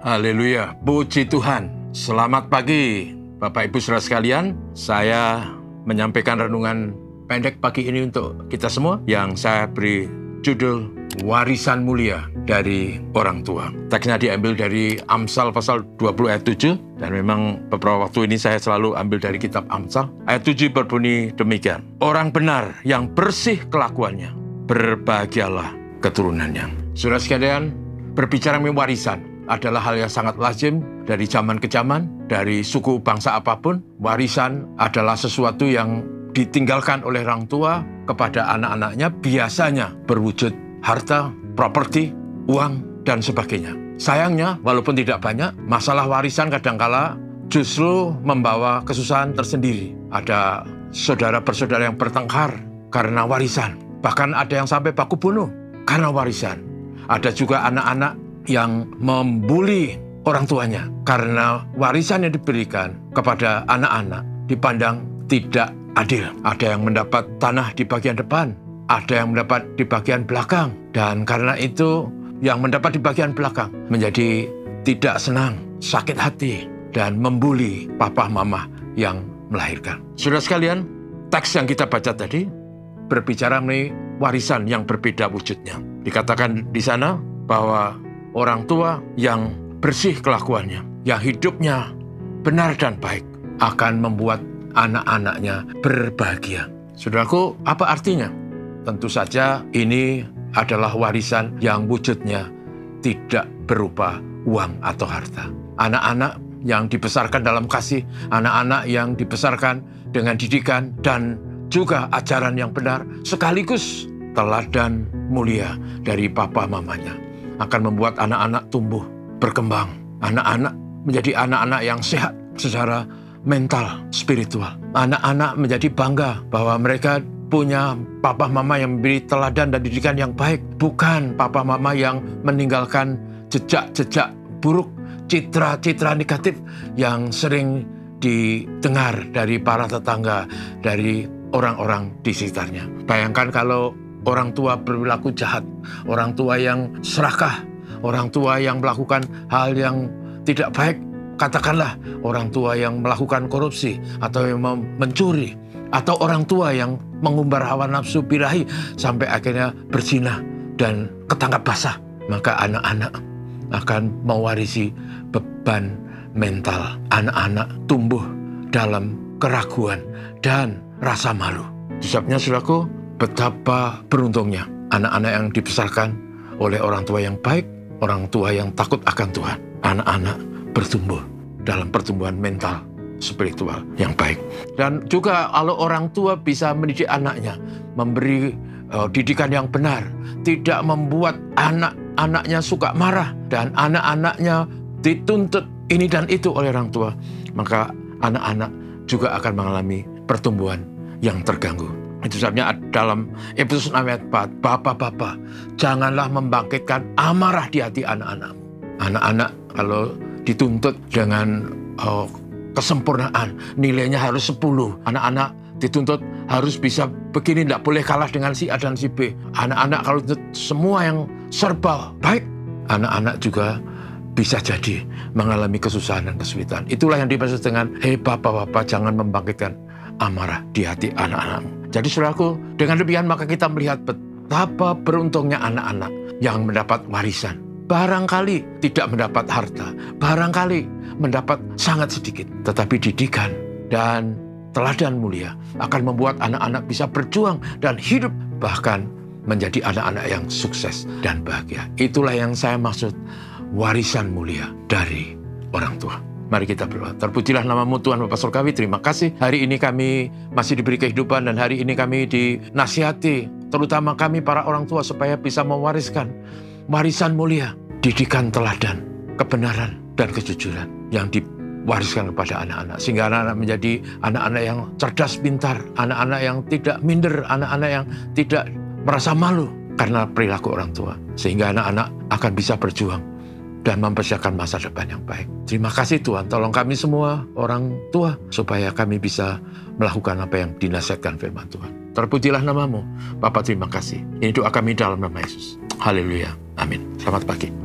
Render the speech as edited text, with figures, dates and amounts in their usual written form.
Haleluya, puji Tuhan. Selamat pagi Bapak Ibu Saudara sekalian. Saya menyampaikan renungan pendek pagi ini untuk kita semua yang saya beri judul Warisan Mulia dari Orang Tua. Teksnya diambil dari Amsal pasal 20 ayat 7, dan memang beberapa waktu ini saya selalu ambil dari kitab Amsal. Ayat 7 berbunyi demikian. Orang benar yang bersih kelakuannya, berbahagialah keturunannya. Saudara sekalian, berbicara mengenai warisan adalah hal yang sangat lazim dari zaman ke zaman, dari suku bangsa apapun. Warisan adalah sesuatu yang ditinggalkan oleh orang tua kepada anak-anaknya, biasanya berwujud harta, properti, uang, dan sebagainya. Sayangnya, walaupun tidak banyak, masalah warisan kadangkala justru membawa kesusahan tersendiri. Ada saudara bersaudara yang bertengkar karena warisan. Bahkan ada yang sampai baku bunuh karena warisan. Ada juga anak-anak yang membuli orang tuanya karena warisan yang diberikan kepada anak-anak dipandang tidak adil. Ada yang mendapat tanah di bagian depan, ada yang mendapat di bagian belakang, dan karena itu yang mendapat di bagian belakang menjadi tidak senang, sakit hati, dan membuli papa mama yang melahirkan. Saudara sekalian, teks yang kita baca tadi berbicara mengenai warisan yang berbeda wujudnya. Dikatakan di sana bahwa orang tua yang bersih kelakuannya, yang hidupnya benar dan baik, akan membuat anak-anaknya berbahagia. Saudaraku, apa artinya? Tentu saja ini adalah warisan yang wujudnya tidak berupa uang atau harta. Anak-anak yang dibesarkan dalam kasih, anak-anak yang dibesarkan dengan didikan dan juga ajaran yang benar, sekaligus teladan mulia dari papa mamanya, akan membuat anak-anak tumbuh, berkembang. Anak-anak menjadi anak-anak yang sehat secara mental, spiritual. Anak-anak menjadi bangga bahwa mereka punya papa mama yang memberi teladan dan didikan yang baik. Bukan papa mama yang meninggalkan jejak-jejak buruk, citra-citra negatif yang sering didengar dari para tetangga, dari orang-orang di sekitarnya. Bayangkan kalau orang tua berperilaku jahat, orang tua yang serakah, orang tua yang melakukan hal yang tidak baik, katakanlah orang tua yang melakukan korupsi atau yang mencuri, atau orang tua yang mengumbar hawa nafsu birahi sampai akhirnya berzina dan ketangkap basah, maka anak-anak akan mewarisi beban mental. Anak-anak tumbuh dalam keraguan dan rasa malu. Sebabnya, saudaraku, betapa beruntungnya anak-anak yang dibesarkan oleh orang tua yang baik, orang tua yang takut akan Tuhan. Anak-anak bertumbuh dalam pertumbuhan mental, spiritual yang baik. Dan juga kalau orang tua bisa mendidik anaknya, memberi didikan yang benar, tidak membuat anak-anaknya suka marah, dan anak-anaknya dituntut ini dan itu oleh orang tua, maka anak-anak juga akan mengalami pertumbuhan yang terganggu. Itu sebabnya dalam Efesus 6 ayat 4, Bapak-bapak, janganlah membangkitkan amarah di hati anak-anakmu. Anak-anak kalau dituntut dengan kesempurnaan, nilainya harus 10. Anak-anak dituntut harus bisa begini, tidak boleh kalah dengan si A dan si B. Anak-anak kalau dituntut semua yang serba baik, anak-anak juga bisa jadi mengalami kesusahan dan kesulitan. Itulah yang dimaksud dengan, hei bapak-bapak, jangan membangkitkan amarah di hati anak-anakmu. Jadi saudaraku, dengan demikian maka kita melihat betapa beruntungnya anak-anak yang mendapat warisan. Barangkali tidak mendapat harta, barangkali mendapat sangat sedikit, tetapi didikan dan teladan mulia akan membuat anak-anak bisa berjuang dan hidup, bahkan menjadi anak-anak yang sukses dan bahagia. Itulah yang saya maksud warisan mulia dari orang tua. Mari kita berdoa. Terpujilah namamu Tuhan Bapa Surgawi. Terima kasih. Hari ini kami masih diberi kehidupan, dan hari ini kami dinasihati, terutama kami para orang tua, supaya bisa mewariskan warisan mulia, didikan teladan, kebenaran, dan kejujuran yang diwariskan kepada anak-anak. Sehingga anak-anak menjadi anak-anak yang cerdas, pintar, anak-anak yang tidak minder, anak-anak yang tidak merasa malu karena perilaku orang tua. Sehingga anak-anak akan bisa berjuang dan mempersiapkan masa depan yang baik. Terima kasih Tuhan, tolong kami semua orang tua supaya kami bisa melakukan apa yang dinasihatkan firman Tuhan. Terpujilah namamu, Bapa, terima kasih. Ini doa kami dalam nama Yesus. Haleluya, amin. Selamat pagi.